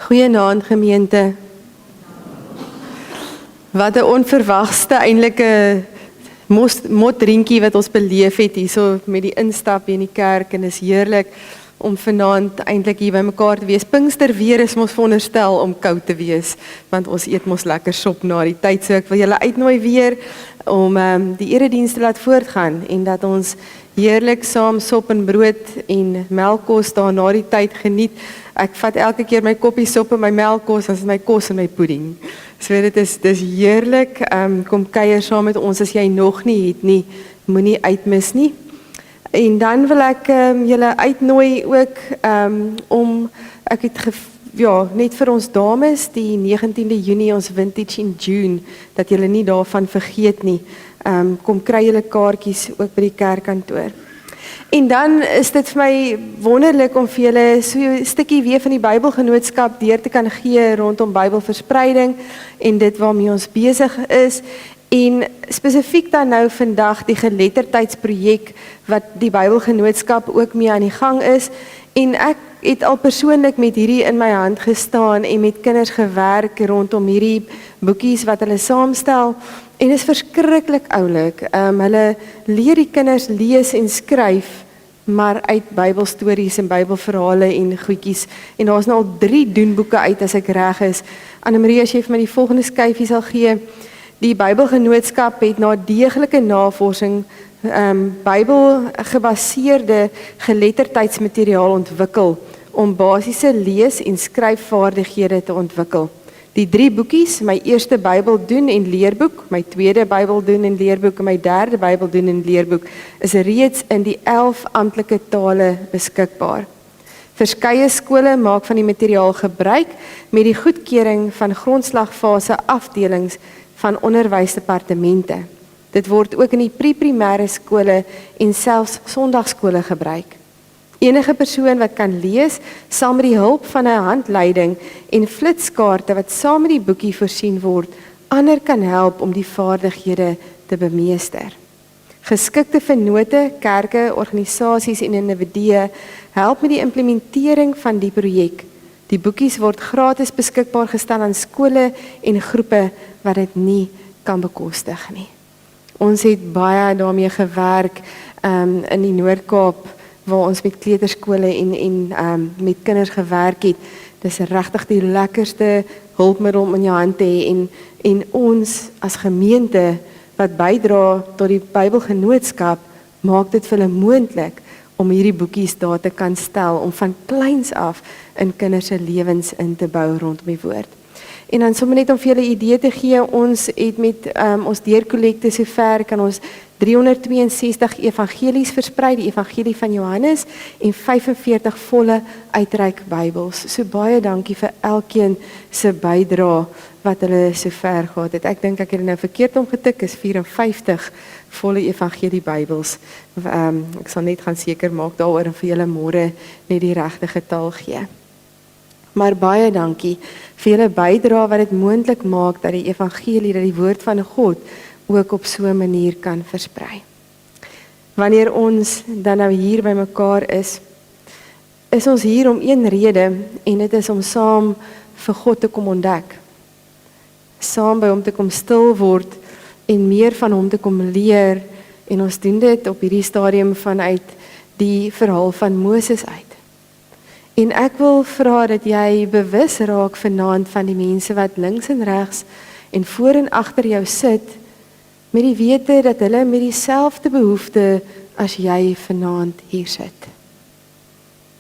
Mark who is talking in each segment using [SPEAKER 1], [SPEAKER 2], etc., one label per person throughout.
[SPEAKER 1] Goeienaand gemeente. Wat 'n onverwagste eintlike motdrinkie wat ons beleef het hierso met die instap in die kerk en is heerlik om vanaand eintlik hier by mekaar te wees. Pinkster weer is mos veronderstel om koud te wees, want ons eet mos lekker sop na die tyd, so ek wil julle uitnooi weer om die erediens te laat voortgaan en dat ons heerlik saam sop en brood en melkkos daar na die tyd geniet. Ek vat elke keer my koppie sop en my melkkos, as my kos en my pudding. So dis heerlik, kom kuier saam met ons as jy nog nie het nie, moenie uitmis nie. En dan wil ek julle uitnooi ook om, ek het net vir ons dames, die 19de Junie, ons Vintage in June, dat julle nie daarvan vergeet nie. Kom kry julle kaartjies ook by die kerkkantoor. En dan is dit vir my wonderlik om vir julle so 'n stukkie weer van die Bybelgenootskap deur te kan gee rondom Bybelverspreiding en dit waarmee ons besig is. En spesifiek dan nou vandag die geletterdheidsprojek wat die Bybelgenootskap ook mee aan die gang is. En ek het al persoonlik met hierdie in my hand gestaan en met kinders gewerk rondom hierdie boekies wat hulle saamstel. En dit is verskriklik oulik. Hulle leer die kinders lees en skryf, maar uit Bybelstories en Bybelverhale en goedjies. En daar's nou al 3 doenboeke uit as ek reg is. Annemarie, as jy vir my die volgende skyfie sal gee. Die Bybelgenootskap het na deeglike navorsing Bybelgebaseerde geletterdheidsmateriaal ontwikkel om basiese lees- en skryfvaardighede te ontwikkel. Die 3 boekies, my eerste Bybeldoen en leerboek, my tweede Bybeldoen en leerboek en my derde Bybeldoen en leerboek is reeds in die 11 amptelike tale beskikbaar. Verskeie skole maak van die materiaal gebruik met die goedkeuring van grondslagfase afdelings van onderwysdepartemente. Dit word ook in die pre-primêre skole en selfs sonndagskole gebruik. Enige persoon wat kan lees, sal met die hulp van 'n handleiding en flitskaarte wat saam met die boekie voorsien word, ander kan help om die vaardighede te bemeester. Geskikte vennote, kerke, organisasies en individue help met die implementering van die projek. Die boekies word gratis beskikbaar gestel aan skole en groepe wat dit nie kan bekostig nie. Ons het baie daarmee gewerk in die Noord-Kaap waar ons met kleuterskole en met kinders gewerk het. Dis regtig die lekkerste hulpmiddel om in jou hand te hê en ons as gemeente wat bydra tot die Bybelgenootskap maak dit vir hulle moontlik om hierdie boekies daar te kan stel om van kleins af in kinders se lewens in te bou rondom die woord. En dan sommer net om vir julle 'n idee te gee, ons het met ons deurkollekte sover kan ons 362 evangelies versprei, die evangelie van Johannes en 45 volle uitreik Bybels. So baie dankie vir elkeen se bydrae wat hulle sover gehad het. Ek dink ek het nou verkeerd omgetik, is 54 volle evangelie Bybels. Ek sal net gaan seker maak daaroor en vir julle môre net die regte getal gee. Maar baie dankie vir julle bydrae wat dit moontlik maak dat die evangelie, dat die woord van God ook op so 'n manier kan versprei. Wanneer ons dan nou hier by mekaar is ons hier om een rede en dit is om saam vir God te kom ontdek. Saam by hom te kom stil word en meer van hom te kom leer en ons doen dit op hierdie stadium vanuit die verhaal van Moses uit. En ek wil vra dat jy bewus raak vanaand van die mense wat links en regs en voor en agter jou sit met die wete dat hulle met dieselfde behoefte as jy vanaand hier sit.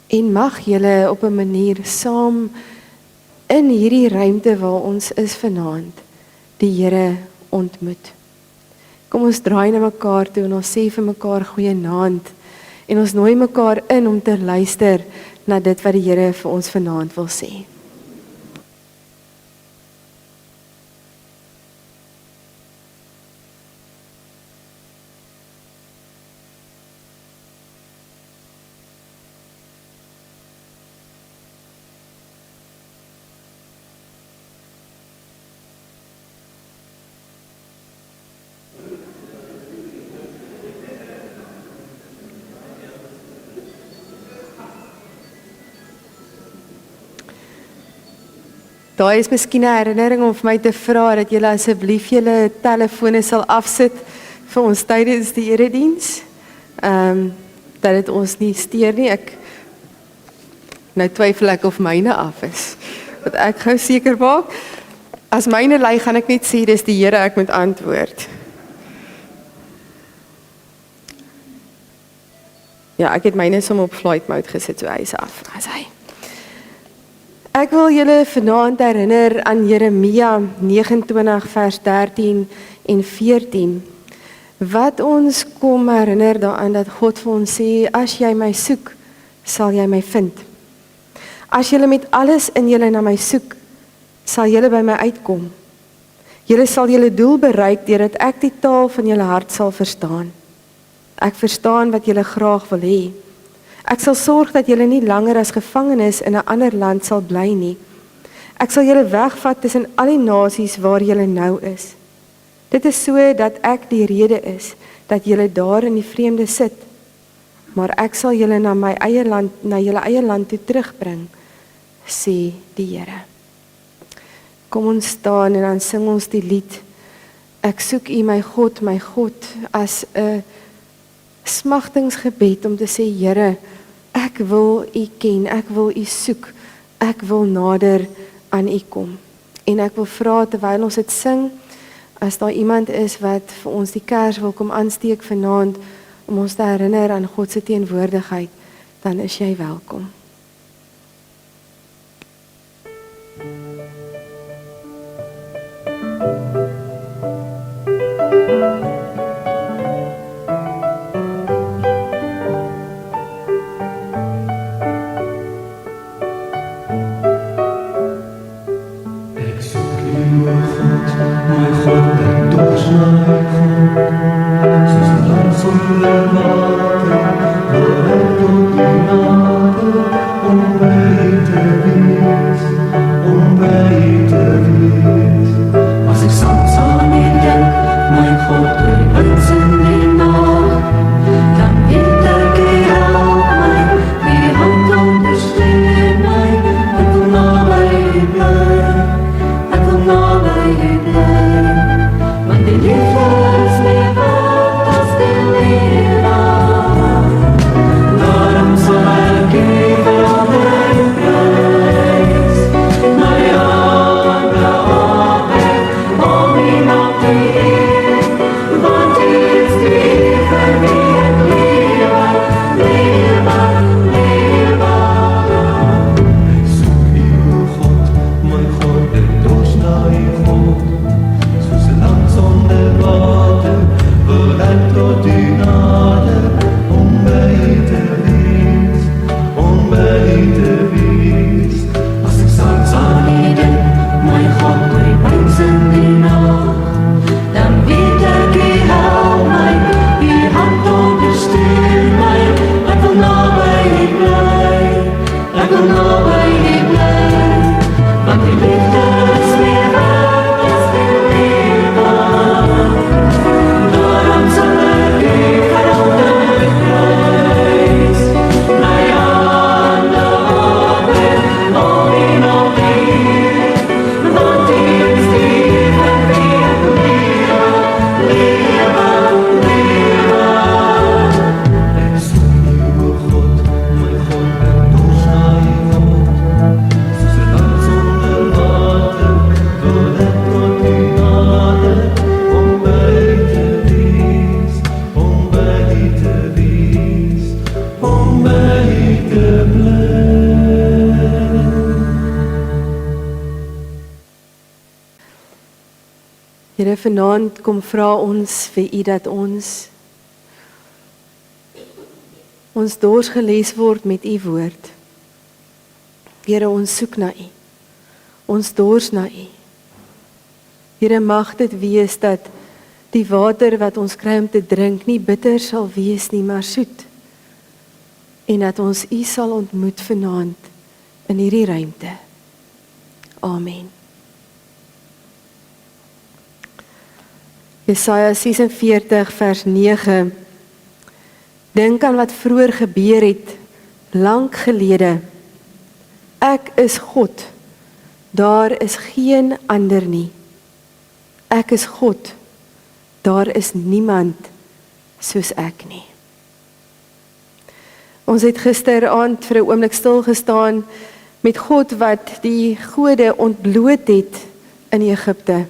[SPEAKER 1] En mag julle op 'n manier saam in hierdie ruimte waar ons is vanaand die Here ontmoet. Kom ons draai na mekaar toe en ons sê vir mekaar goeienaand en ons nooi mekaar in om te luister na dit wat die Here vir ons vanaand wil sê. Daai is miskien 'n herinnering om vir my te vra dat julle asseblief julle telefone sal afsit vir ons tydens die erediens. Dat dit ons nie steur nie. Nou twyfel ek of myne af is. Wat ek gou seker maak. As myne lei, gaan ek net sê dis die Here ek moet antwoord. Ja, ek het myne som op flight mode gesit, so hy is af. As hy. Ek wil julle vanaand herinner aan Jeremia 29 vers 13 en 14. Wat ons kom herinner daaraan dat God vir ons sê, as jy my soek, sal jy my vind. As julle met alles in julle na my soek, sal julle by my uitkom. Julle sal julle doel bereik deurdat ek die taal van julle hart sal verstaan. Ek verstaan wat julle graag wil hê. Ek sal sorg dat julle nie langer as gevangenes in 'n ander land sal bly nie. Ek sal julle wegvat tussen al die nasies waar julle nou is. Dit is so dat ek die rede is dat julle daar in die vreemde sit. Maar ek sal julle na my eie land, na julle eie land toe terugbring, sê die Here. Kom ons staan en dan sing ons die lied. Ek soek U my God, as 'n smagtingsgebed om te sê, Here, ek wil U ken, ek wil U soek, ek wil nader aan U kom. En ek wil vra terwyl ons dit sing, as daar iemand is wat vir ons die kers wil kom aansteek vanaand, om ons te herinner aan God se teenwoordigheid, dan is jy welkom. Here, vanaand kom vra ons vir U dat ons dors gelees word met U woord. Here, ons soek na U. Ons dors na U. Here, mag dit wees dat die water wat ons kry om te drink nie bitter sal wees nie, maar soet. En dat ons U sal ontmoet vanaand in hierdie ruimte. Amen. Jesaja 46 vers 9. Dink aan wat vroeër gebeur het, lank gelede. Ek is God, Daar is geen ander nie. Ek is God. Daar is niemand soos ek nie. Ons het gisteraand vir 'n oomblik stil gestaan met God wat die gode ontbloot het in Egipte.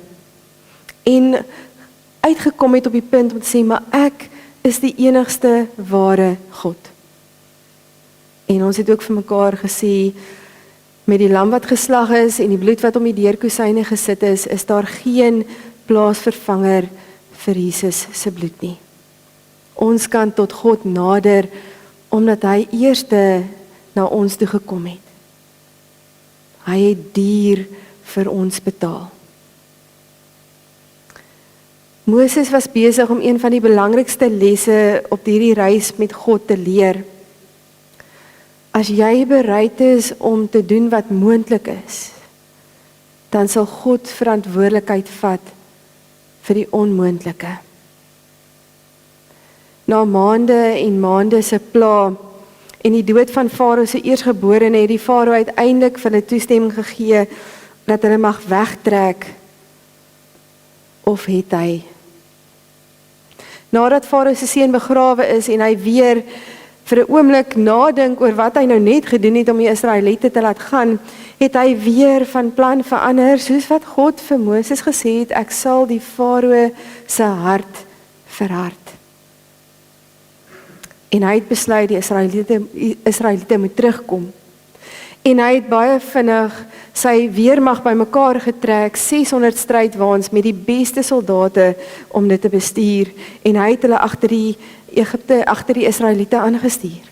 [SPEAKER 1] En uitgekom het op die punt om te sê, maar ek is die enigste ware God. En ons het ook vir mekaar gesê, met die lam wat geslag is en die bloed wat om die deurkusyne gesit is daar geen plaasvervanger vir Jesus se bloed nie. Ons kan tot God nader, omdat hy eerste na ons toe gekom het. Hy het duur vir ons betaal. Moses was besig om een van die belangrikste lesse op hierdie reis met God te leer. As jy bereid is om te doen wat moontlik is, dan sal God verantwoordelikheid vat vir die onmoontlike. Na maande en maande se pla en die dood van Farao se eersgeborene het die Farao uiteindelik vir hulle toestemming gegee dat hulle mag wegtrek, of het hy? Nadat Farao se seun begrawe is en hy weer vir 'n oomblik nadink oor wat hy nou net gedoen het om die Israeliete te laat gaan, het hy weer van plan verander, soos wat God vir Moses gesê het, ek sal die Farao se hart verhard. En hy het besluit die Israeliete moet terugkom. En hy het baie vinnig sy weermag bymekaar getrek, 600 strydwaans met die beste soldate om dit te bestuur, en hy het hulle agter die Israeliete aangestuur.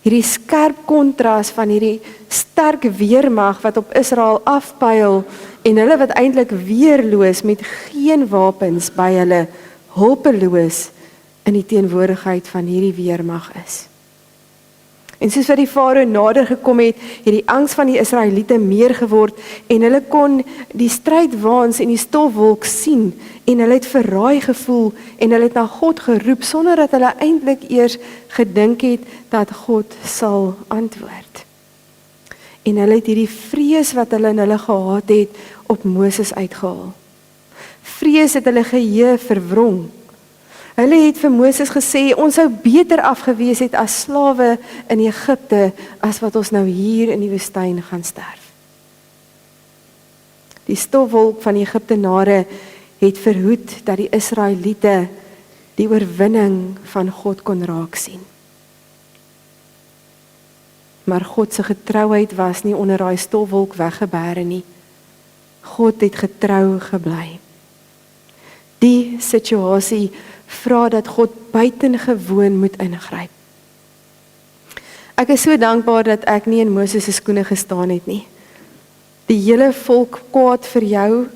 [SPEAKER 1] Hierdie skerp kontras van hierdie sterk weermag wat op Israel afpyl en hulle wat eintlik weerloos met geen wapens by hulle, hulpeloos in die teenwoordigheid van hierdie weermag is. En soos wat die Farao nader gekom het die angs van die Israeliete meer geword en hulle kon die strydwaans en die stofwolk sien en hulle het verraai gevoel en hulle het na God geroep sonder dat hulle eintlik eers gedink het dat God sal antwoord. En hulle het hierdie vrees wat hulle in hulle gehad het op Moses uitgehaal. Vrees het hulle geheue verwrong. Hulle het vir Moses gesê, ons sou beter afgewees het as slawe in Egipte, as wat ons nou hier in die woestyn gaan sterf. Die stofwolk van die Egiptenare het verhoed dat die Israeliete die oorwinning van God kon raak sien. Maar God se getrouheid was nie onder daai stofwolk weggebêre nie. God het getrou gebly. Die situasie vra dat God buitengewoon moet ingryp. Ek is so dankbaar dat ek nie in Moses se skoene gestaan het nie. Die hele volk kwaad vir jou.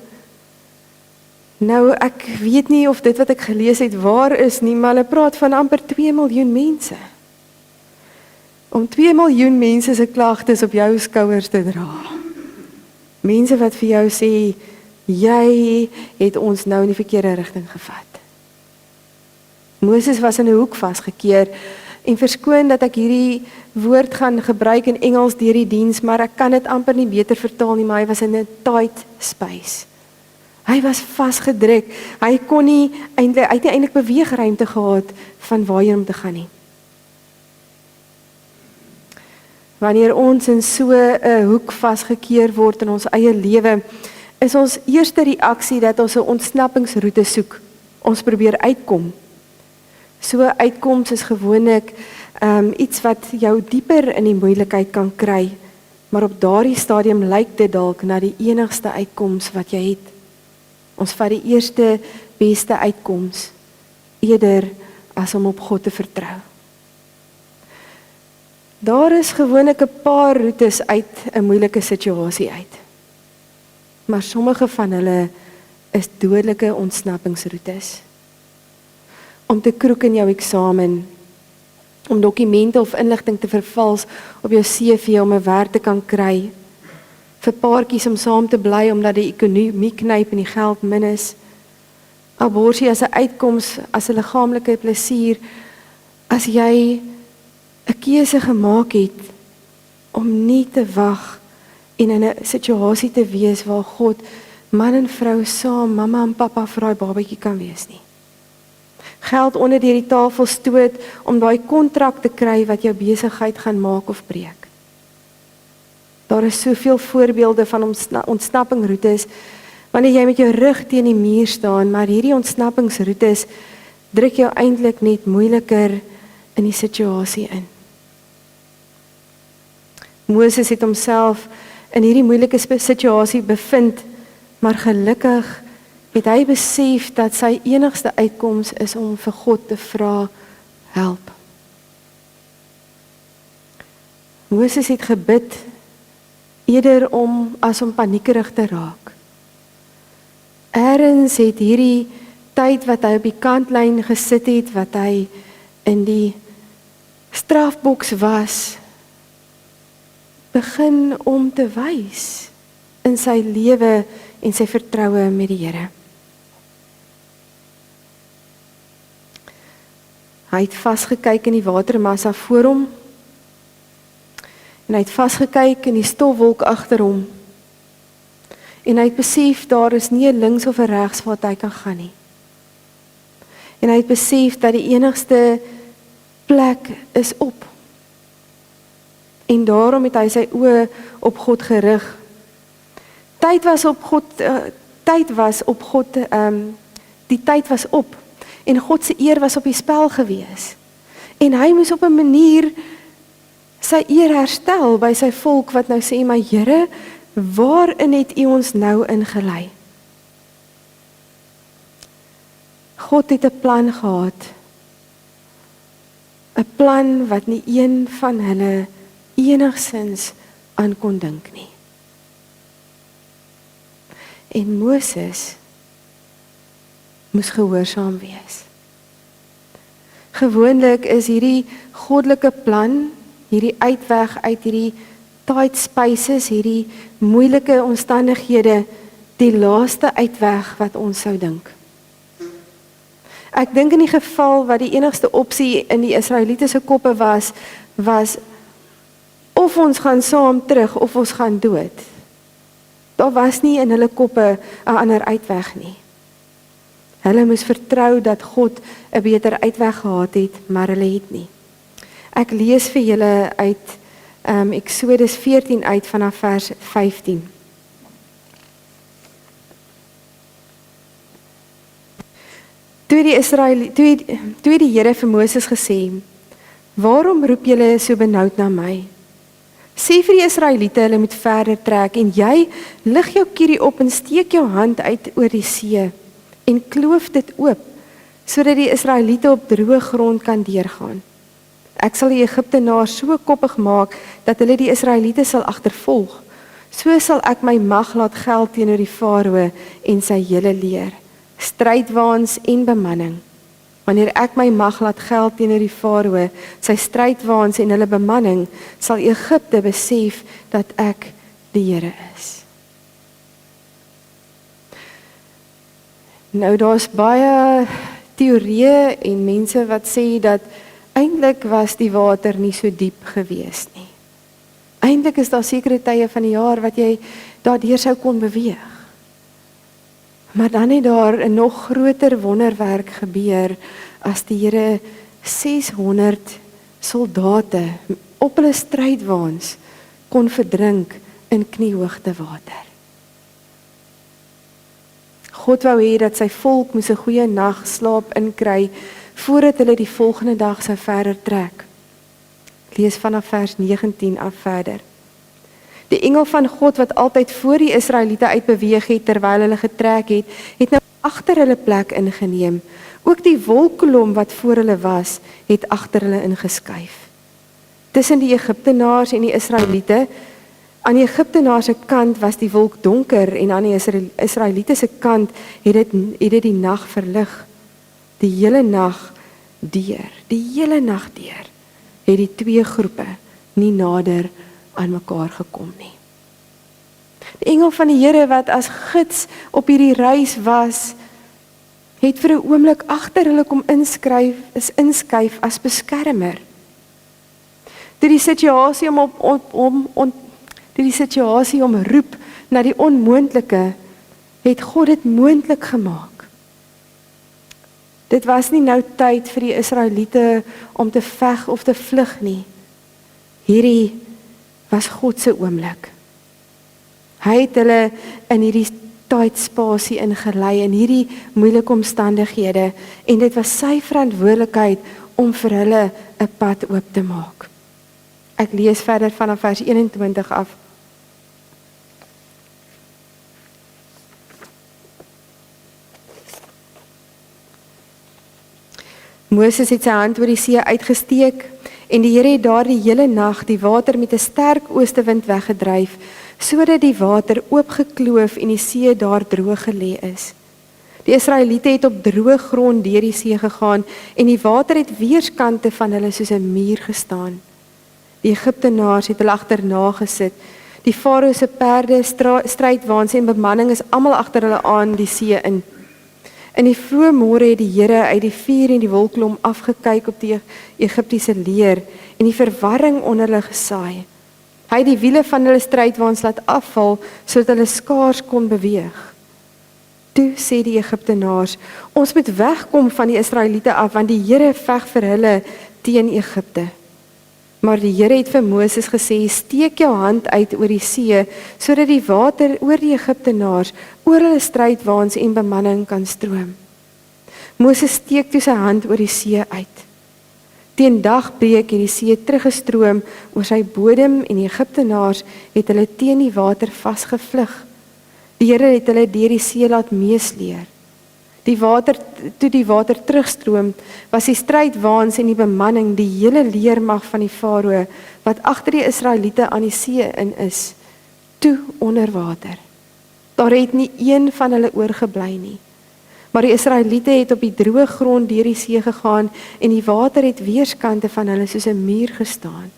[SPEAKER 1] Nou, ek weet nie of dit wat ek gelees het waar is nie, maar hulle praat van amper 2 miljoen mense. Om 2 miljoen mense se klagtes op jou skouers te dra. Mense wat vir jou sê, jy het ons nou in die verkeerde rigting gevat. Moses was in 'n hoek vasgekeer en verskoon dat ek hierdie woord gaan gebruik in Engels deur die diens, maar ek kan dit amper nie beter vertaal nie, maar hy was in 'n tight space. Hy was vasgedruk. Hy kon nie eintlik beweegruimte gehad van waarheen om te gaan nie. Wanneer ons in so 'n hoek vasgekeer word in ons eie lewe, is ons eerste reaksie dat ons 'n ontsnappingsroete soek. Ons probeer uitkom. So uitkoms is gewoonlik iets wat jou dieper in die moeilikheid kan kry, maar op daardie stadium lyk dit dalk na die enigste uitkoms wat jy het. Ons vat die eerste beste uitkoms eerder as om op God te vertrou. Daar is gewoonlik 'n paar roetes uit 'n moeilike situasie uit. Maar sommige van hulle is dodelike ontsnappingsroetes. Om te kroek in jou eksamen, om dokumente of inligting te vervals op jou CV om 'n werk te kan kry, vir paartjies om saam te bly omdat die ekonomie knyp en die geld min is, abortus as 'n uitkoms, as 'n liggaamlike plesier, as jy 'n keuse gemaak het om nie te wag en in 'n situasie te wees waar God man en vrou saam, mamma en pappa vir daai babatjie kan wees nie. Geld onder deur die tafel stoot om daai kontrak te kry wat jou besigheid gaan maak of breek. Daar is soveel voorbeelde van ontsnappingroetes wanneer jy met jou rug teen die muur staan, maar hierdie ontsnappingsroetes druk jou eintlik net moeiliker in die situasie in. Moses het homself in hierdie moeilike situasie bevind, maar gelukkig het hy besef dat sy enigste uitkoms is om vir God te vra, help. Moses het gebid eerder as om paniekerig te raak. Ergens het hierdie tyd wat hy op die kantlyn gesit het, wat hy in die strafboks was, begin om te wys in sy lewe en sy vertroue met die Here. Hy het vasgekyk in die watermassa voor hom, en hy het vasgekyk in die stofwolk agter hom, en hy het besef daar is nie 'n links of 'n regs wat hy kan gaan nie. En hy het besef dat die enigste plek is op. En daarom het hy sy oë op God gerig. Die tyd was op. En God se eer was op die spel gewees. En hy moes op 'n manier sy eer herstel by sy volk wat nou sê, maar Here, waarin het U ons nou ingelei? God het 'n plan gehad. 'n Plan wat nie een van hulle enigsins aan kon dink nie. En Moses moes gehoorsaam wees. Gewoonlik is hierdie goddelike plan, hierdie uitweg uit hierdie tight spaces, hierdie moeilike omstandighede, die laaste uitweg wat ons sou dink. Ek dink in die geval wat die enigste opsie in die Israeliete se koppe was of ons gaan saam terug of ons gaan dood. Daar was nie in hulle koppe 'n ander uitweg nie. Hulle moes vertrou dat God 'n beter uitweg gehad het, maar hulle het nie. Ek lees vir julle uit Eksodus 14 uit vanaf vers 15. Toe die Here vir Moses gesê, waarom roep julle so benoud na my? Sê vir die Israeliete, hulle moet verder trek, en jy lig jou kierie op en steek jou hand uit oor die see, en kloof dit oop, sodat die Israeliete op droë grond kan deurgaan. Ek sal die Egiptenaars so koppig maak, dat hulle die Israeliete sal agtervolg. So sal ek my mag laat geld teenoor die Farao en sy hele leer, strydwaans en bemanning. Wanneer ek my mag laat geld teenoor die Farao, sy strydwaans en hulle bemanning, sal Egipte besef dat ek die Here is. Nou daar's baie teorieë en mense wat sê dat eintlik was die water nie so diep gewees nie. Eintlik is daar sekere tye van die jaar wat jy daardeur sou kon beweeg. Maar dan het daar 'n nog groter wonderwerk gebeur as die Here 600 soldate op hulle strydwaans kon verdrink in kniehoogte water. God wou hê dat sy volk moes 'n goeie nag slaap inkry voordat hulle die volgende dag sou verder trek. Ek lees vanaf vers 19 af verder. Die engel van God wat altyd voor die Israeliete uitbeweeg het terwyl hulle getrek het, het nou agter hulle plek ingeneem. Ook die wolkkolom wat voor hulle was, het agter hulle ingeskuif. Tussen die Egiptenaars en die Israeliete, aan die Egiptenaars se kant was die wolk donker en aan die Israeliete se kant het dit die nag verlig. Die hele nag deur, het die twee groepe nie nader aan mekaar gekom nie. Die engel van die Here wat as gids op hierdie reis was, het vir 'n oomblik agter hulle kom inskuif as beskermer. Toe die situasie die situasie omroep na die onmoontlike, het God dit moontlik gemaak. Dit was nie nou tyd vir die Israeliete om te veg of te vlug nie. Hierdie was God se oomblik. Hy het hulle in hierdie tydsspasie ingelei, in hierdie moeilike omstandighede, en dit was sy verantwoordelikheid om vir hulle 'n pad oop te maak. Ek lees verder vanaf vers 21 af. Moses het sy hand oor die see uitgesteek, en die Here het daardie hele nag die water met 'n sterk oostewind weggedryf, sodat die water oopgekloof en die see daar droog gelê is. Die Israeliete het op droë grond deur die see gegaan, en die water het weerskante van hulle soos 'n muur gestaan. Die Egiptenaars het hulle agterna gesit. Die Farao se perde, strydwaans en bemanning is almal agter hulle aan die see in. In die vroeë môre het die Here uit die vuur en die wolkkolom afgekyk op die Egiptiese leer en die verwarring onder hulle gesaai. Hy het die wiele van hulle strydwaans laat afval sodat hulle skaars kon beweeg. Toe sê die Egiptenaars, ons moet wegkom van die Israeliete af, want die Here veg vir hulle teen Egipte. Maar die Here het vir Moses gesê, steek jou hand uit oor die see, sodat die water oor die Egiptenaars, oor hulle strydwaans en bemanning kan stroom. Moses steek toe sy hand oor die see uit. Teen dagbreek het die see teruggestroom oor sy bodem en die Egiptenaars het hulle teen die water vasgevlug. Die Here het hulle deur die see laat meesleer. Toe die water terugstroom, was die strydwaans en die bemanning, die hele leermag van die Farao, wat agter die Israeliete aan die see in is, toe onder water. Daar het nie een van hulle oorgebly nie. Maar die Israeliete het op die droë grond deur die see gegaan, en die water het weerskante van hulle soos 'n muur gestaan.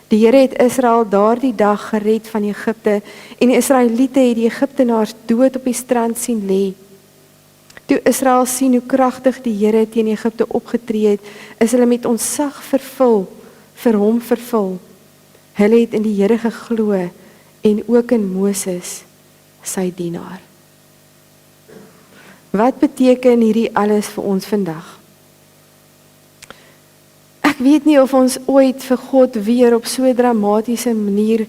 [SPEAKER 1] Die Here het Israel daardie dag gered van Egipte, en die Israeliete het die Egiptenaars dood op die strand sien lê. Toe Israel sien hoe kragtig die Here teen Egipte opgetree het, is hulle met ontzag vir hom vervul. Hulle het in die Here geglo en ook in Moses, sy dienaar. Wat beteken hierdie alles vir ons vandag? Ek weet nie of ons ooit vir God weer op so 'n dramatiese manier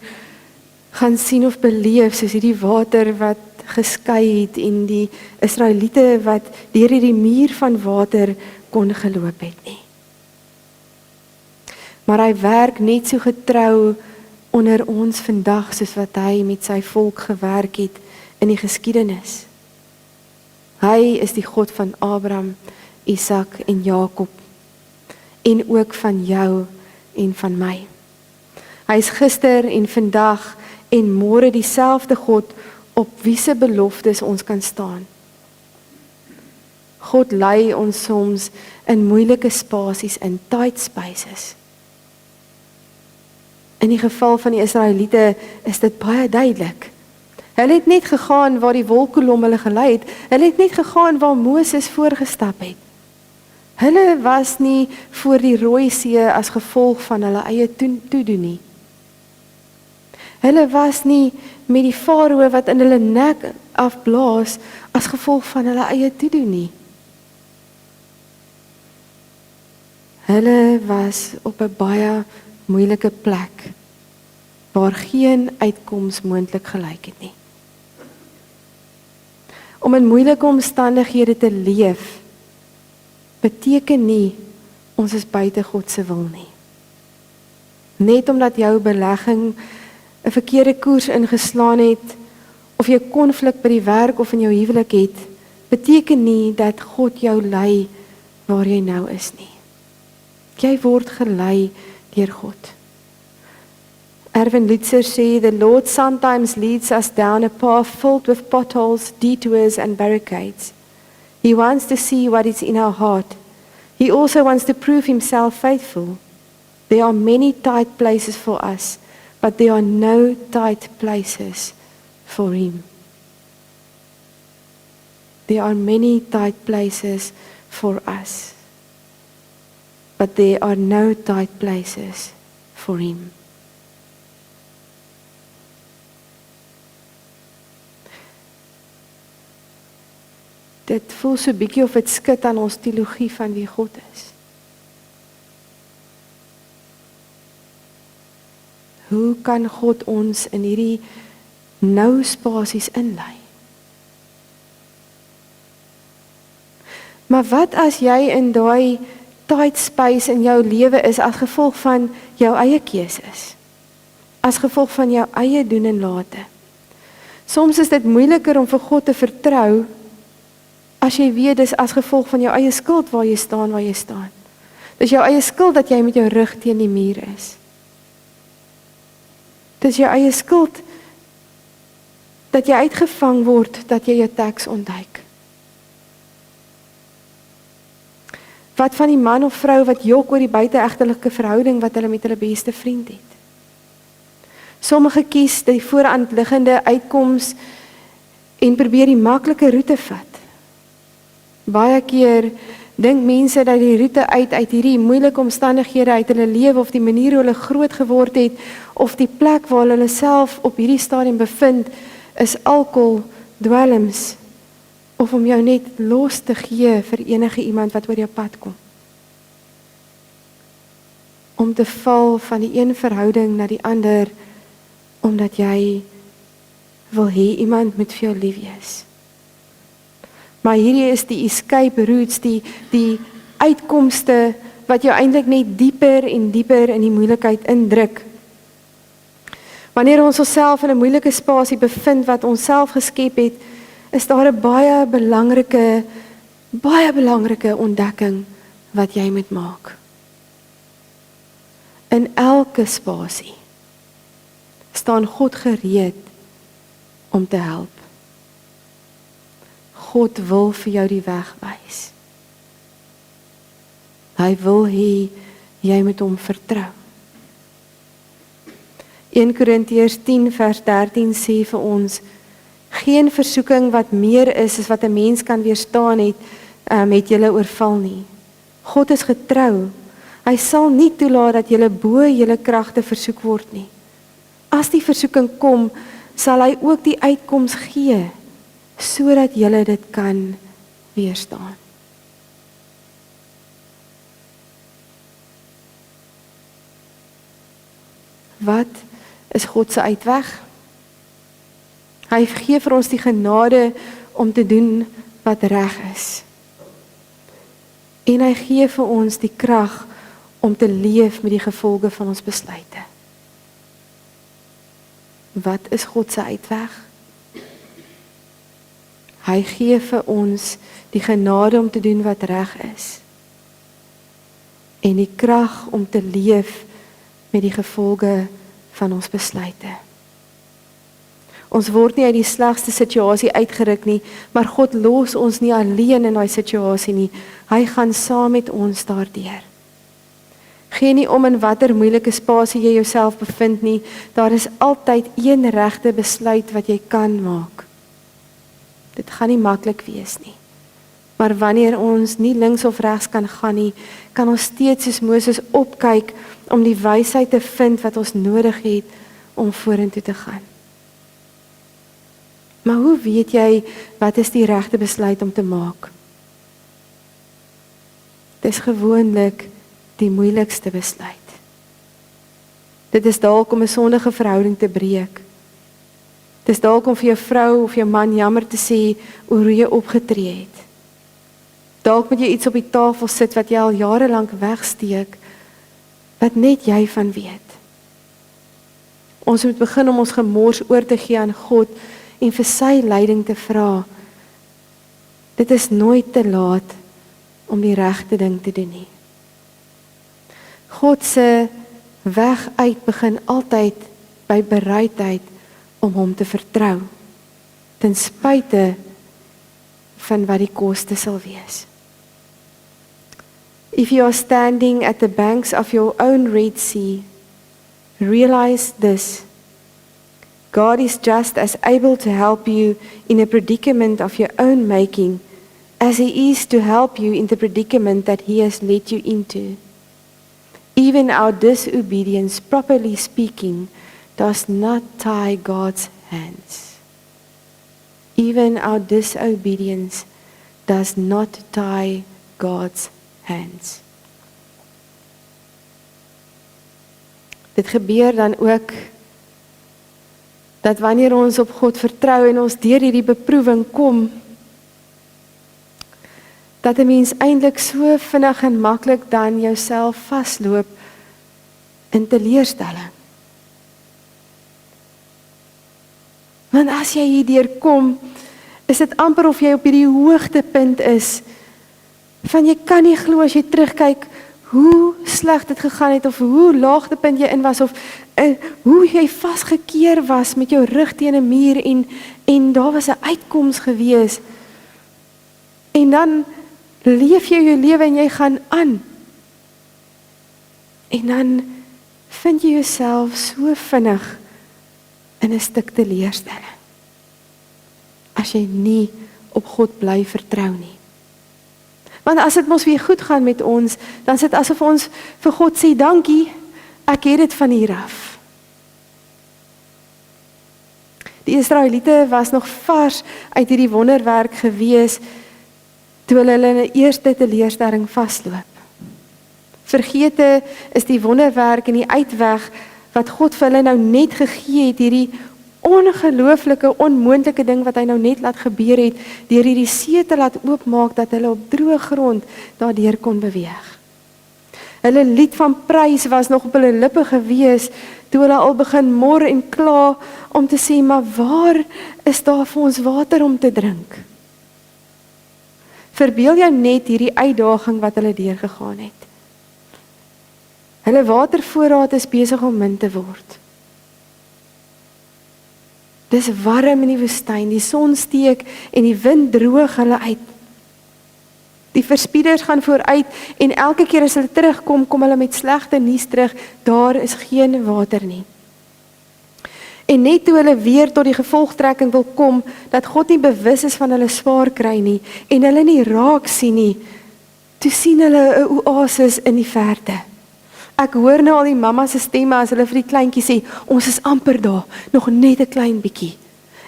[SPEAKER 1] gaan sien of beleef soos hierdie water wat geskei het en die Israeliete wat deur hierdie muur van water kon geloop het nie. Maar hy werk net so getrou onder ons vandag soos wat hy met sy volk gewerk het in die geskiedenis. Hy is die God van Abraham, Isak en Jakob en ook van jou en van my. Hy is gister en vandag en môre dieselfde God op wie se beloftes ons kan staan. God lei ons soms in moeilike spasies, in tight spaces. In die geval van die Israeliete is dit baie duidelik. Hulle het net gegaan waar die wolkkolom hulle gelei het. Hulle het net gegaan waar Moses voorgestap het. Hulle was nie voor die Rooi See as gevolg van hulle eie toedoen nie. Hulle was nie met die Farao wat in hulle nek afblaas as gevolg van hulle eie toedoen nie. Hulle was op 'n baie moeilike plek waar geen uitkoms moontlik gelyk het nie. Om in moeilike omstandighede te leef beteken nie ons is buite God se wil nie. Net omdat jou belegging 'n verkeerde koers ingeslaan het of jy konflik by die werk of in jou huwelik het, beteken nie dat God jou lei waar jy nou is nie. Jy word gelei deur God. Erwin Lutzer sê, the Lord sometimes leads us down a path filled with potholes, detours and barricades. He wants to see what is in our heart. He also wants to prove himself faithful. There are many tight places for us, but there are no tight places for him. There are many tight places for us, but there are no tight places for him. Dit voel so bietjie of dit skud aan ons teologie van wie God is. Hoe kan God ons in hierdie nou spasies inlei? Maar wat as jy in daai tight space in jou lewe is as gevolg van jou eie keuses? As gevolg van jou eie doen en late? Soms is dit moeiliker om vir God te vertrou as jy weet dis as gevolg van jou eie skuld waar jy staan. Dis jou eie skuld dat jy met jou rug teen die muur is. Dis jou eie skuld dat jy uitgevang word, dat jy jou teks ontduik. Wat van die man of vrou wat jok oor die buiteegtelike verhouding wat hulle met hulle beste vriend het? Sommige kies die vooraanliggende uitkoms en probeer die maklike roete vat. Baie keer dink mense dat die roete uit hierdie moeilike omstandighede uit hulle lewe of die manier hoe hulle groot geword het of die plek waar hulle self op hierdie stadium bevind is alkohol, dwelms of om jou net los te gee vir enige iemand wat oor jou pad kom. Om te val van die een verhouding na die ander omdat jy wil hê iemand moet vir jou lief wees. Maar hierdie is die escape routes, die uitkomste wat jou eintlik net dieper en dieper in die moeilikheid indruk. Wanneer ons onsself in 'n moeilike spasie bevind wat ons self geskep het, is daar 'n baie belangrike ontdekking wat jy moet maak. In elke spasie staan God gereed om te help. God wil vir jou die weg wys. Hy wil hê jy moet hom vertrou. 1 Korintiërs 10 vers 13 sê vir ons, geen versoeking wat meer is as wat 'n mens kan weerstaan het julle oorval nie. God is getrou. Hy sal nie toelaat dat julle bo julle kragte versoek word nie. As die versoeking kom, sal hy ook die uitkoms gee, sodat julle dit kan weerstaan. Wat is God se uitweg? Hy gee vir ons die genade om te doen wat reg is. En hy gee vir ons die krag om te leef met die gevolge van ons besluite. Wat is God se uitweg? Hy gee vir ons die genade om te doen wat reg is. En die krag om te leef met die gevolge van ons besluite. Ons word nie uit die slegste situasie uitgeruk nie, maar God los ons nie alleen in daai situasie nie. Hy gaan saam met ons daardeur. Geen nie om in watter moeilike spasie jy jouself bevind nie, daar is altyd een regte besluit wat jy kan maak. Dit gaan nie maklik wees nie. Maar wanneer ons nie links of regs kan gaan nie, kan ons steeds soos Moses opkyk om die wysheid te vind wat ons nodig het om vorentoe te gaan. Maar hoe weet jy wat is die regte besluit om te maak? Dit is gewoonlik die moeilikste besluit. Dit is dalk om 'n sondige verhouding te breek. Dit is dalk om vir jou vrou of jou man jammer te sê oor hoe jy opgetree het. Dalk moet jy iets op die tafel sit wat jy al jare lank wegsteek, wat net jy van weet. Ons moet begin om ons gemors oor te gee aan God en vir sy leiding te vra. Dit is nooit te laat om die regte ding te doen nie. God se weg uit begin altyd by bereidheid om hom te vertrou, ten spyte van wat die koste sal wees. If you are standing at the banks of your own Red Sea, realize this: God is just as able to help you in a predicament of your own making as He is to help you in the predicament that He has led you into. Even our disobedience, properly speaking, does not tie God's hands. Even our disobedience does not tie God's hands. Dit gebeur dan ook dat wanneer ons op God vertrou en ons deur hierdie beproewing kom, dat 'n mens eintlik so vinnig en maklik dan jouself vasloop in teleurstelling. Want as jy hierdeur kom, is dit amper of jy op hierdie hoogtepunt is, van jy kan nie glo as jy terugkyk, hoe sleg dit gegaan het, of hoe laagtepunt jy in was, of hoe jy vasgekeer was met jou rug teen 'n muur, en daar was 'n uitkoms gewees, en dan leef jy jou lewe en jy gaan aan, en dan vind jy jouself so vinnig in 'n stuk teleurstelling, as jy nie op God bly vertrou nie. Want as dit mos weer goed gaan met ons, dan is dit asof ons vir God sê, dankie, ek het dit van hier af. Die Israeliete was nog vars uit hierdie wonderwerk gewees, toe hulle in 'n eerste teleurstelling vasloop. Vergete is die wonderwerk en die uitweg, wat God vir hulle nou net gegee het, hierdie ongelooflike, onmoontlike ding wat hy nou net laat gebeur het, deur hierdie see te laat oopmaak, dat hulle op droë grond daardeur kon beweeg. Hulle lied van prys was nog op hulle lippe gewees, toe hulle al begin mor en kla, om te sê, maar waar is daar vir ons water om te drink? Verbeel jou net hierdie uitdaging wat hulle deurgegaan het. Hulle watervoorraad is besig om min te word. Dis warm in die woestyn, die son steek en die wind droog hulle uit. Die verspieders gaan vooruit en elke keer as hulle terugkom, kom hulle met slegte nuus terug, daar is geen water nie. En net toe hulle weer tot die gevolgtrekking wil kom, dat God nie bewus is van hulle swaar kry nie, en hulle nie raak sien nie, toe sien hulle 'n oasis in die verte. Ek hoor nou al die mamma se stemme as hulle vir die kleintjie sê, ons is amper daar, nog net 'n klein bietjie.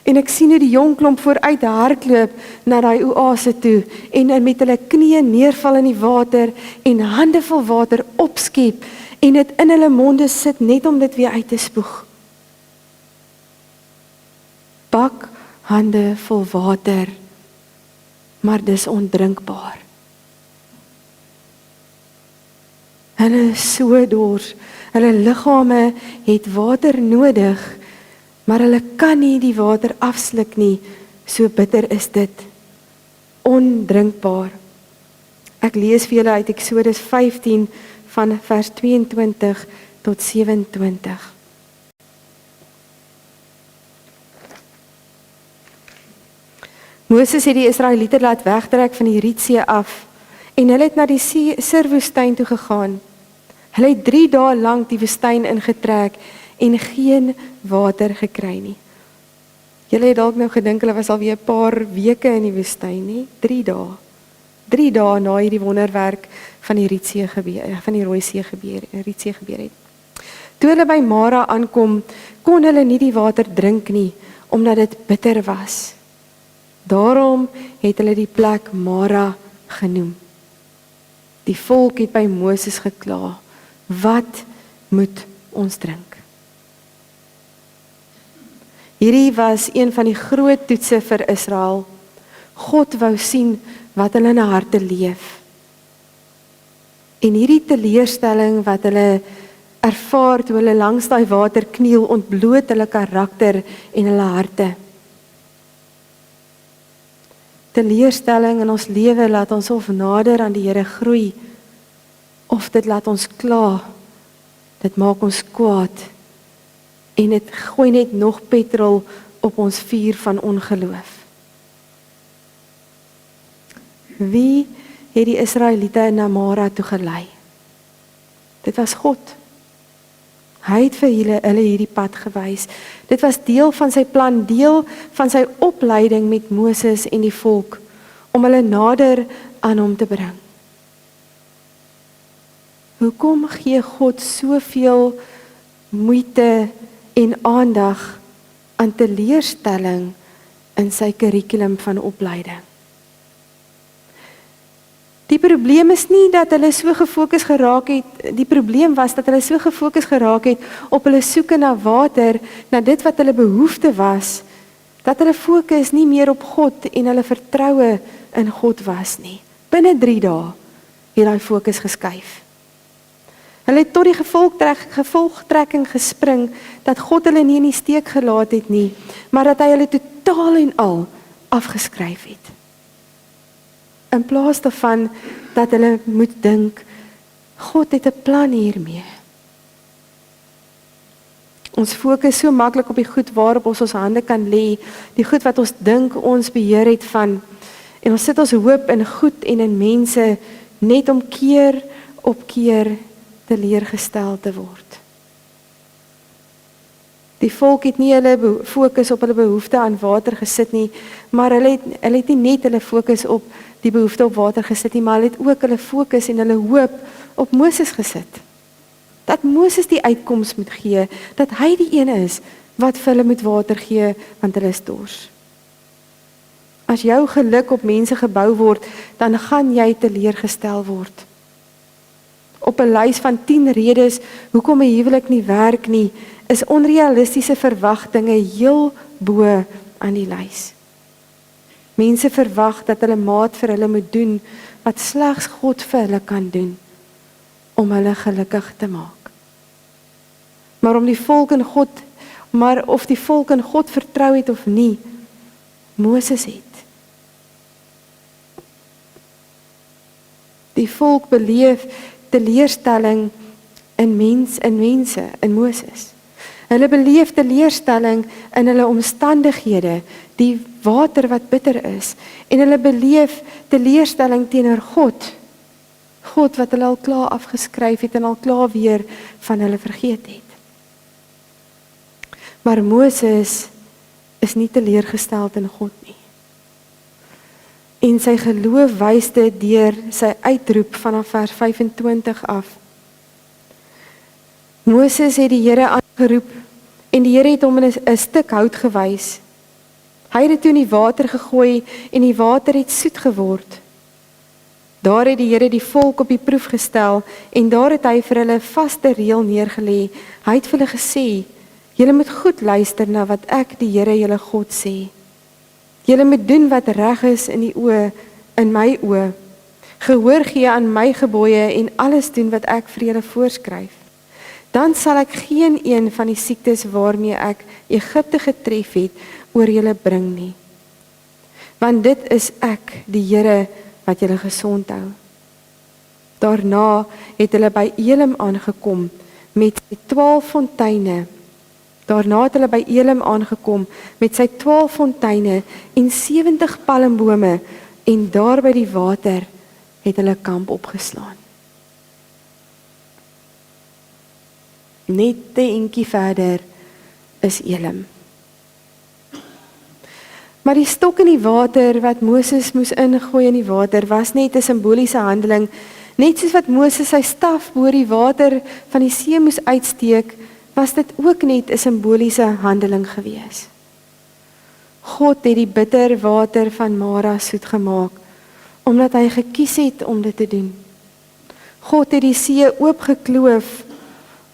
[SPEAKER 1] En ek sien hoe die jong klomp vooruit hardloop na daai oase toe, en met hulle knieë neerval in die water, en hande vol water opskep, en dit in hulle monde sit, net om dit weer uit te spoeg. Bak hande vol water, maar dis ondrinkbaar. Hulle is so dors, hulle liggame het water nodig, maar hulle kan nie die water afsluk nie, so bitter is dit. Ondrinkbaar. Ek lees vir julle uit Eksodus 15 van vers 22 tot 27. Moses het die Israeliete laat wegtrek van die Rietsee af, en hulle het na die Sirwoestyn toe gegaan. Hulle het 3 dae lank die woestyn ingetrek, en geen water gekry nie. Julle het dalk nou gedink, hulle was alweer 'n paar weke in die woestyn, nie? 3 dae. 3 dae na hierdie wonderwerk van die Rietsee gebeur, van die Rooi See gebeur, Rietsee gebeur het. Toe hulle by Mara aankom, kon hulle nie die water drink nie, omdat dit bitter was. Daarom het hulle die plek Mara genoem. Die volk het by Moses gekla, wat moet ons drink? Hierdie was een van die groot toetse vir Israel. God wou sien wat hulle in hulle harte leef. En hierdie teleurstelling wat hulle ervaar toe hulle langs daai water kniel, ontbloot hulle karakter en hulle harte. Teleurstelling in ons lewe laat ons of nader aan die Here groei, of dit laat ons kla, dit maak ons kwaad, en dit gooi net nog petrol op ons vuur van ongeloof. Wie het die Israeliete na Mara toe gelei? Dit was God. Hy het vir hulle hierdie pad gewys. Dit was deel van sy plan, deel van sy opleiding met Moses en die volk, om hulle nader aan hom te bring. Hoekom gee God soveel moeite en aandag aan teleurstelling in sy kurrikulum van opleiding? Die probleem is nie dat hulle so gefokus geraak het, die probleem was dat hulle so gefokus geraak het op hulle soeke na water, na dit wat hulle behoefte was, dat hulle fokus nie meer op God en hulle vertroue in God was nie. Binne 3 dae het daai fokus geskuif. Hulle het tot die gevolgtrekking gespring, dat God hulle nie in die steek gelaat het nie, maar dat hy hulle totaal en al afgeskryf het. In plaas daarvan dat hulle moet dink, God het 'n plan hiermee. Ons fokus so maklik op die goed waarop ons hande kan lê, die goed wat ons dink ons beheer het van, en ons sit ons hoop in goed en in mense, net om keer op keer teleurgestel te word. Die volk het nie hulle fokus op hulle behoefte aan water gesit nie, maar hulle het nie net hulle fokus op die behoefte op water gesit nie, maar hulle het ook hulle fokus en hulle hoop op Moses gesit. Dat Moses die uitkoms moet gee, dat hy die een is wat vir hulle moet water gee, want hulle is dors. As jou geluk op mense gebou word, dan gaan jy teleurgestel word. Op 'n lys van 10 redes hoekom 'n huwelik nie werk nie, is onrealistiese verwagtinge heel bo aan die lys. Mense verwag dat hulle maat vir hulle moet doen wat slegs God vir hulle kan doen om hulle gelukkig te maak. Maar of die volk in God vertrou het of nie, Moses het. Die volk beleef teleurstelling in mense, in Moses. Hulle beleef teleurstelling in hulle omstandighede, die water wat bitter is, en hulle beleef teleurstelling teenoor God. God wat hulle al klaar afgeskryf het en al klaar weer van hulle vergeet het. Maar Moses is nie teleurgesteld in God nie. En sy geloof wys dit deur sy uitroep vanaf vers 25 af. Moses het die Here aangeroep en die Here het hom 'n stuk hout gewys. Hy het dit toe in die water gegooi en die water het soet geword. Daar het die Here die volk op die proef gestel en daar het hy vir hulle 'n vaste reël neergelê. Hy het vir hulle gesê: "Julle moet goed luister na wat ek, die Here julle God, sê. Julle moet doen wat reg is in my oë. Gehoor gee aan my gebooie en alles doen wat ek vir julle voorskryf. Dan sal ek geen een van die siektes waarmee ek Egipte getref het oor julle bring nie. Want dit is ek, die Here, wat julle gesond hou." Daarna het hulle by Elim aangekom met sy 12 fonteine. Met sy 12 fonteine en 70 palmbome, en daar by die water het hulle kamp opgeslaan. Net 'n entjie verder is Elim. Maar die stok in die water wat Moses moes ingooi in die water was net 'n simboliese handeling, net soos wat Moses sy staf bo die water van die see moes uitsteek, was dit ook net 'n simboliese handeling gewees. God het die bitter water van Mara soet gemaak, omdat hy gekies het om dit te doen. God het die see oopgekloof,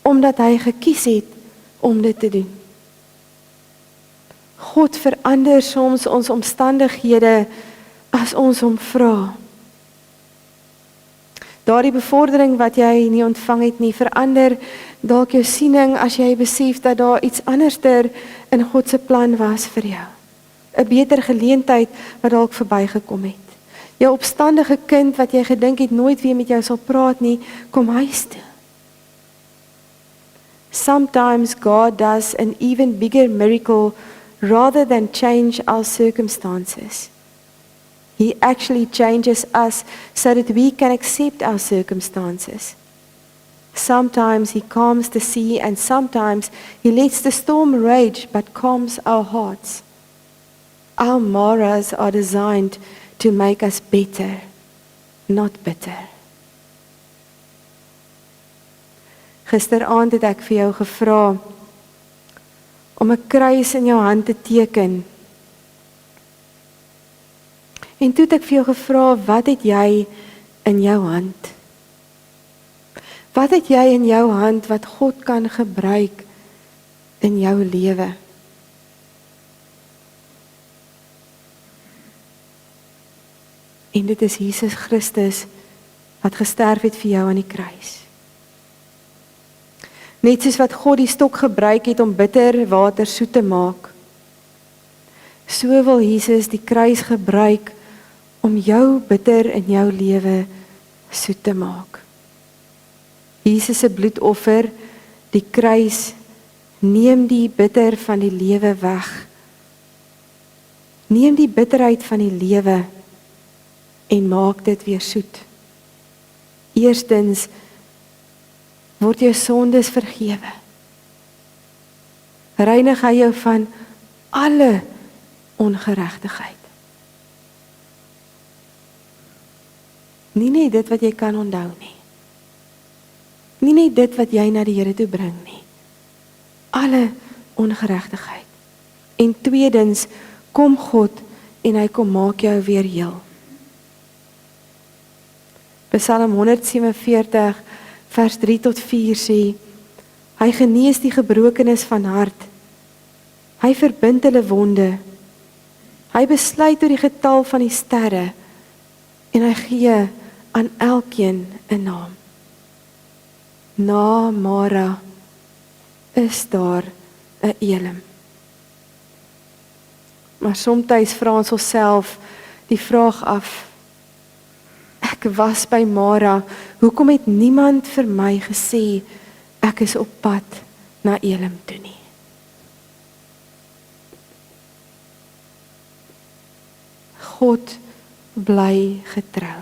[SPEAKER 1] omdat hy gekies het om dit te doen. God verander soms ons omstandighede as ons hom vra. Daardie bevordering wat jy nie ontvang het nie, verander dalk jou siening as jy besef dat daar iets anderster in God se plan was vir jou. 'n Beter geleentheid wat dalk verbygekom het. Jou opstandige kind wat jy gedink het nooit weer met jou sal praat nie, kom huis toe. Sometimes God does an even bigger miracle rather than change our circumstances. He actually changes us so that we can accept our circumstances. Sometimes he calms the sea and sometimes he lets the storm rage but calms our hearts. Our Maras are designed to make us better, not bitter. Gisteraand het ek vir jou gevra om 'n kruis in jou hand te teken. En toe het ek vir jou gevra, wat het jy in jou hand? Wat het jy in jou hand wat God kan gebruik in jou lewe? En dit is Jesus Christus wat gesterf het vir jou aan die kruis. Net soos wat God die stok gebruik het om bitter water soet te maak, so wil Jesus die kruis gebruik om jou bitter in jou lewe soet te maak. Jesus se bloedoffer, die kruis, neem die bitter van die lewe weg. Neem die bitterheid van die lewe en maak dit weer soet. Eerstens word jou sondes vergewe. Reinig hy jou van alle ongeregtigheid. Nie net dit wat jy kan onthou nie. Nie net dit wat jy na die Here toe bring nie. Alle ongeregtigheid. En tweedens, kom God en hy kom maak jou weer heel. Psalm 147 vers 3 tot 4 sê, hy genees die gebrokenes van hart. Hy verbind hulle wonde. Hy besluit oor die getal van die sterre en hy gee aan elkeen 'n naam. Na Mara is daar 'n Elim. Maar soms vra ons onsself die vraag af, ek was by Mara, hoekom het niemand vir my gesê, ek is op pad na Elim toe nie? God bly getrou.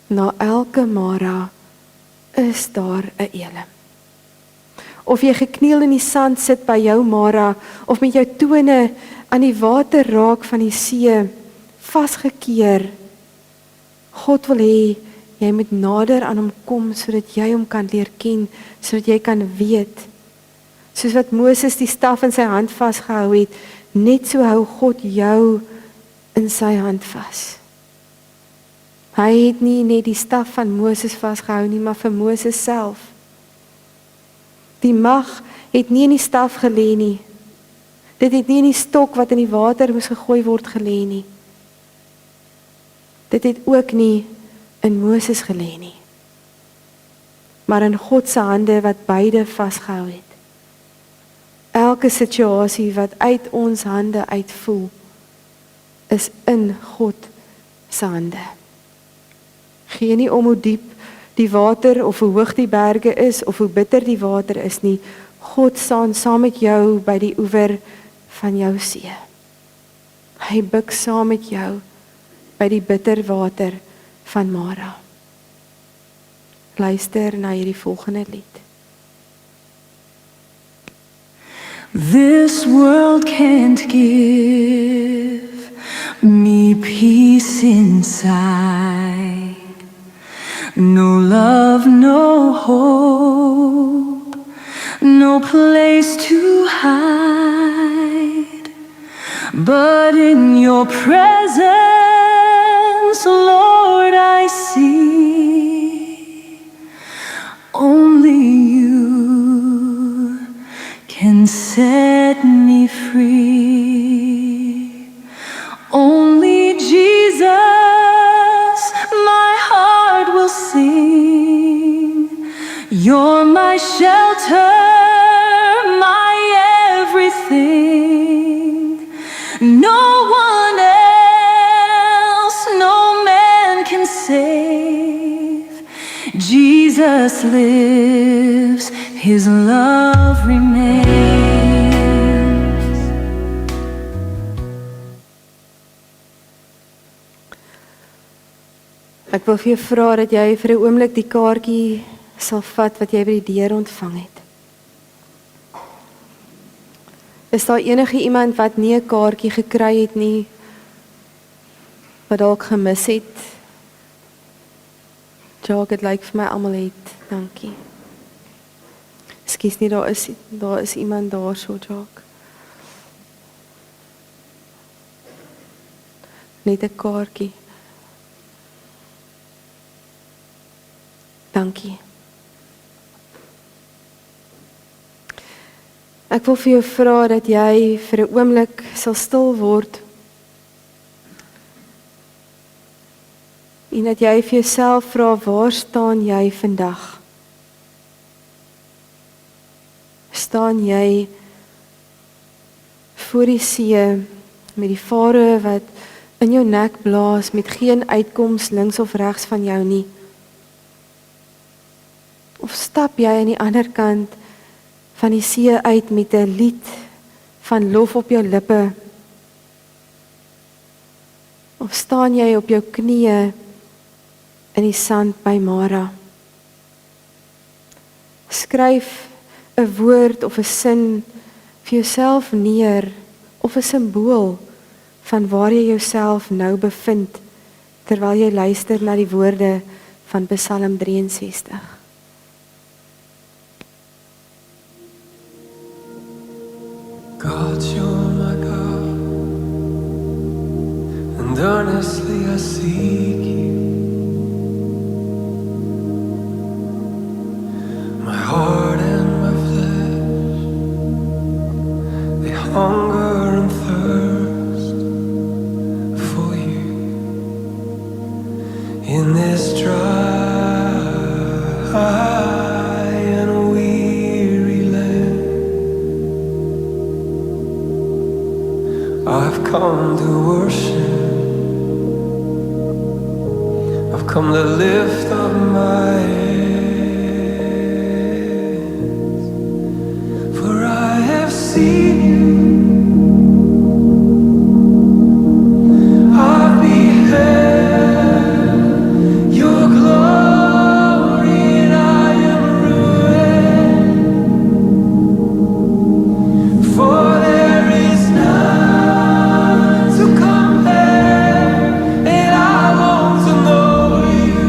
[SPEAKER 1] Na elke Mara is daar 'n Elim. Of jy gekniel in die sand sit by jou Mara, of met jou tone aan die water raak van die see, vasgekeer, God wil hê, jy moet nader aan hom kom, sodat jy hom kan leer ken, sodat jy kan weet, soos wat Moses die staf in sy hand vasgehou het, net so hou God jou in sy hand vas. Hy het nie net die staf van Moses vasgehou nie, maar vir Moses self. Die mag het nie in die staf gelê nie. Dit het nie in die stok wat in die water moes gegooi word gelê nie. Dit het ook nie in Moses gelê nie. Maar in God se hande wat beide vasgehou het. Elke situasie wat uit ons hande uitvoel, is in God se hande. Gee nie om hoe diep die water of hoe hoog die berge is of hoe bitter die water is nie. God staan saam met jou by die oewer van jou see. Hy buig saam met jou by die bitter water van Mara. Luister na hierdie volgende lied.
[SPEAKER 2] This world can't give me peace inside. No love, no hope, no place to hide. But in your presence, Lord, I see only you can set me free. Only Jesus, my heart will sing. You're my shelter, my everything. No one else, no man can save. Jesus lives, his love remains.
[SPEAKER 1] Ek wil vir jou vra dat jy vir 'n oomblik die kaartjie sal vat wat jy by die deur ontvang het. Is daar enige iemand wat nie 'n kaartjie gekry het nie, wat dalk gemis het? Jacques, dit lyk vir my almal het. Dankie. Ekskuus nie, daar is iemand daar so, Jacques. Net 'n kaartjie. Dankie. Ek wil vir jou vra dat jy vir 'n oomblik sal stil word en dat jy vir jouself vra, waar staan jy vandag? Staan jy voor die see met die vare wat in jou nek blaas met geen uitkoms links of regs van jou nie? Of stap jy aan die ander kant van die see uit met 'n lied van lof op jou lippe? Of staan jy op jou knieë in die sand by Mara? Skryf 'n woord of 'n sin vir jouself neer of 'n simbool van waar jy jouself nou bevind terwyl jy luister na die woorde van Psalm 63.
[SPEAKER 3] God, you're my God, and earnestly I seek you. My heart and my flesh, they hunger and thirst for you. In this dry and weary land, I've come to worship, I've come to lift up my hands, for I have seen you, I've beheld your glory, and I am ruined, for there is none to compare, and I long to know you,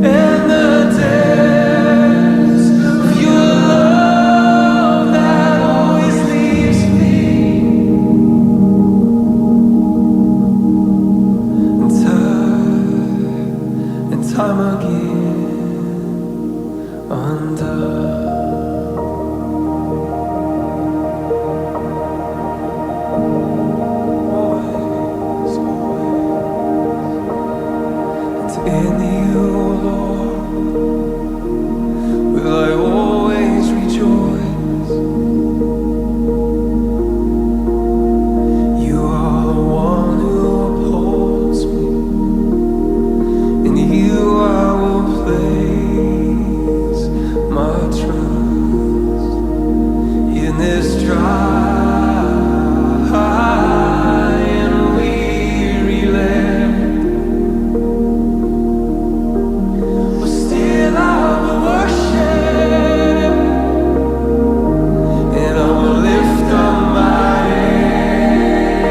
[SPEAKER 3] and the depths of your love that always leaves me, and time again undone. Always, always. And in you, Lord, will I always rejoice. You are the one who upholds me. In you I will place my trust. In this dry and weary land, but still I will worship, and I will lift up my hands.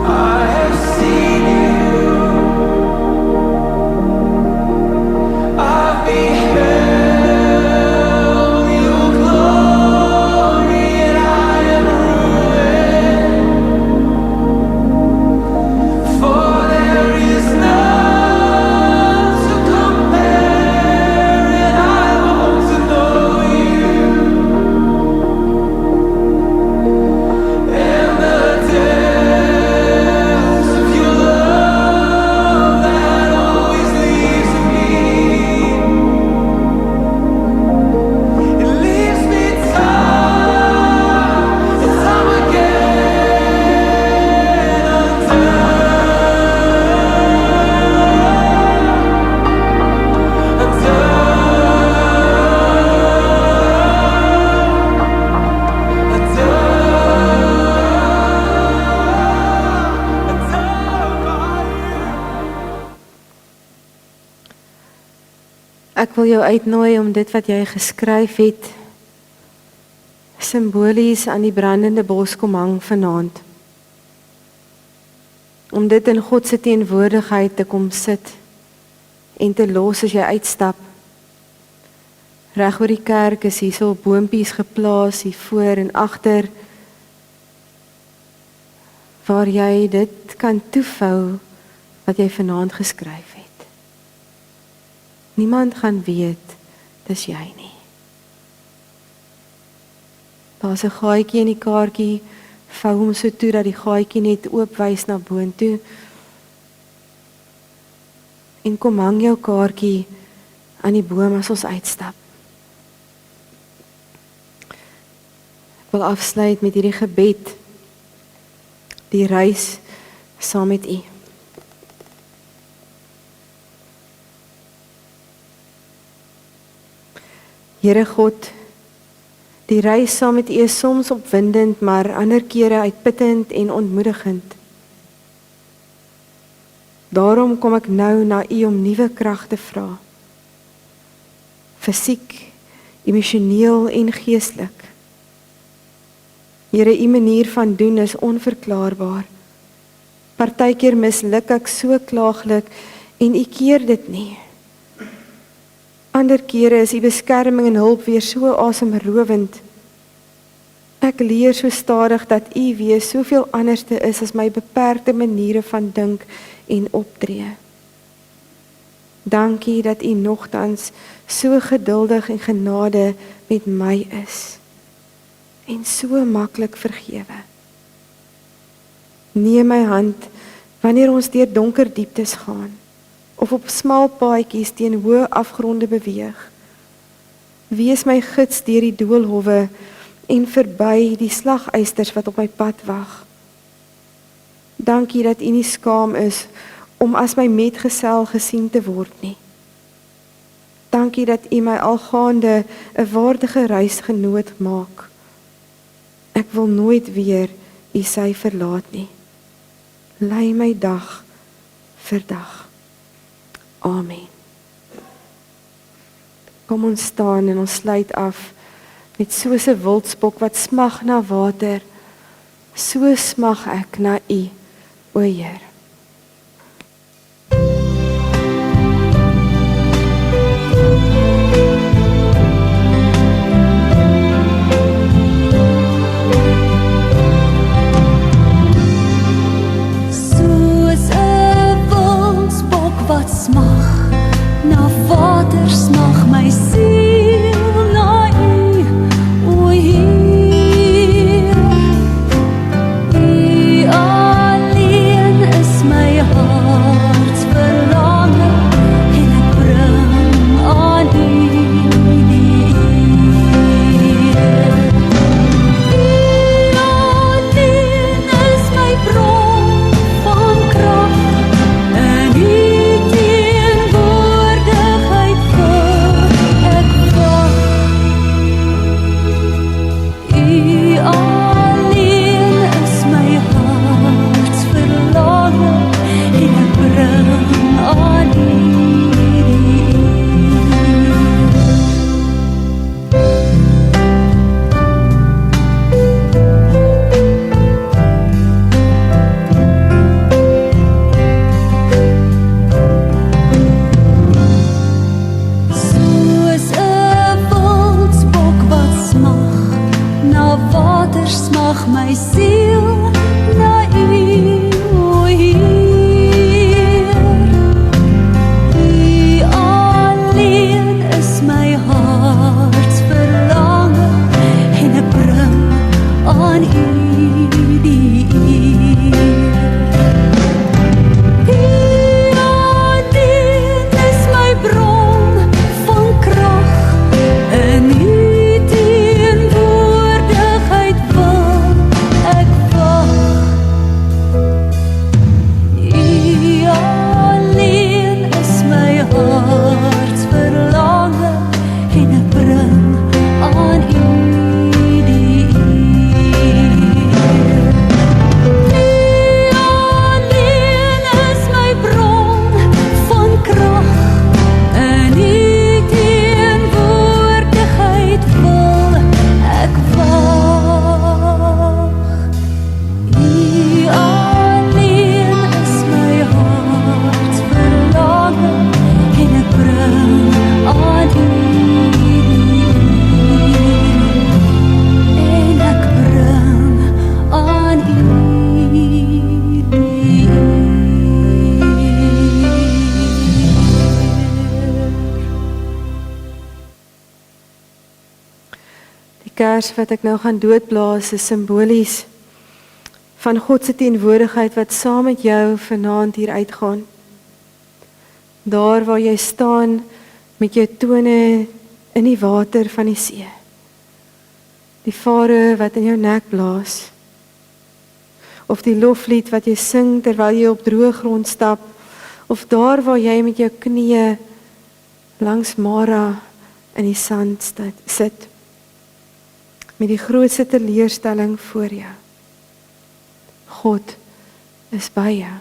[SPEAKER 3] I have seen you, I've beheld your glory, and I am ruined, for there is none to compare, and I long to know you, and the depths of your love that always leaves me. It leaves me time and time again
[SPEAKER 1] Ek wil jou uitnooi om dit wat jy geskryf het simbolies aan die brandende bos kom hang vanaand. Om dit in God se teenwoordigheid te kom sit en te los as jy uitstap. Reg oor die kerk is hierso boompies geplaas hier voor en agter waar jy dit kan toevou wat jy vanaand geskryf het. Niemand gaan weet, dis jy nie. Daar's 'n gaatjie in die kaartjie, vou hom so toe dat die gaatjie net oop wys na boontoe. En kom hang jou kaartjie aan die boom as ons uitstap. Ek wil afsluit met hierdie gebed. Die reis saam met U. Here God, die reis saam met U is soms opwindend, maar ander kere uitputtend en ontmoedigend. Daarom kom ek nou na U om nuwe krag te vra. Fisiek, emosioneel en geestelik. Here, U manier van doen is onverklaarbaar. Partykeer misluk ek so klaaglik en U keer dit nie. Ander kere is U beskerming en hulp weer so asemrowend. Ek leer so stadig dat U wees soveel anderste is as my beperkte maniere van dink en optree. Dankie dat U nogtans so geduldig en genade met my is. En so maklik vergewe. Neem my hand wanneer ons deur donker dieptes gaan of op smal paadjies teen hoë afgronde beweeg. Wees my gids deur die doolhowe en verby die slagysters wat op my pad wag. Dankie dat U nie skaam is om as my metgesel gesien te word nie. Dankie dat U my algaande 'n waardige reisgenoot maak. Ek wil nooit weer U sy verlaat nie. Lei my dag vir dag. Amen. Kom ons staan en ons sluit af met soos 'n wildspok wat smag na water. So smag ek na U, o Heer.
[SPEAKER 2] Soos 'n wildspok wat smag na water, smag my siel na U, o Heer. U alleen is my hart verlange en ek bring aan U die eer. U alleen is my bron van krag en U teenwoordigheid vir ek wag. U alleen is my hart verlange en ek bring aan U die eer. Soos 'n wildspok wat smag na water, smag my siel na U, o Heer. U alleen is my hart verlange en ek bring aan U die eer. U alleen is my bron van krag en U teenwoordigheid wil ek
[SPEAKER 1] Die kers wat ek nou gaan doodblaas is simbolies van God se teenwoordigheid wat saam met jou vanaand hier uitgaan. Daar waar jy staan met jou tone in die water van die see. Die vare wat in jou nek blaas. Of die loflied wat jy sing terwyl jy op droë grond stap. Of daar waar jy met jou knieë langs Mara in die sand sit. Met die grootste teleurstelling voor jou. God is by jou.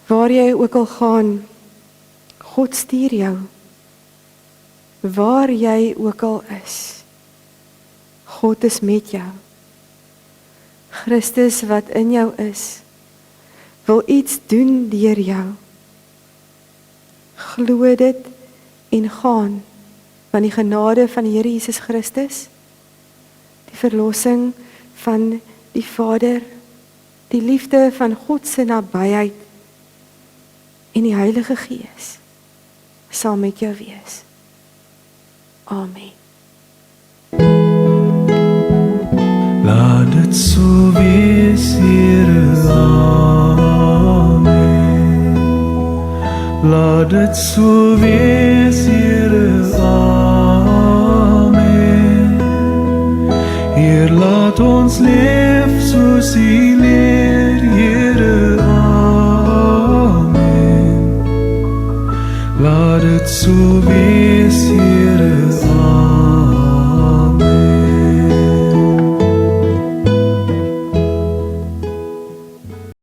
[SPEAKER 1] Waar jy ook al gaan, God stuur jou. Waar jy ook al is, God is met jou. Christus wat in jou is, wil iets doen deur jou. Glo dit en gaan, want die genade van die Here Jesus Christus, die verlossing van die Vader, die liefde van God se nabyheid en die Heilige Gees sal met jou wees. Amen.
[SPEAKER 3] Laat dit so wees, Here, amen. Laat dit so wees, Here, amen. Heer, laat ons leef soos U leer, Here, amen. Laat dit so wees, Here,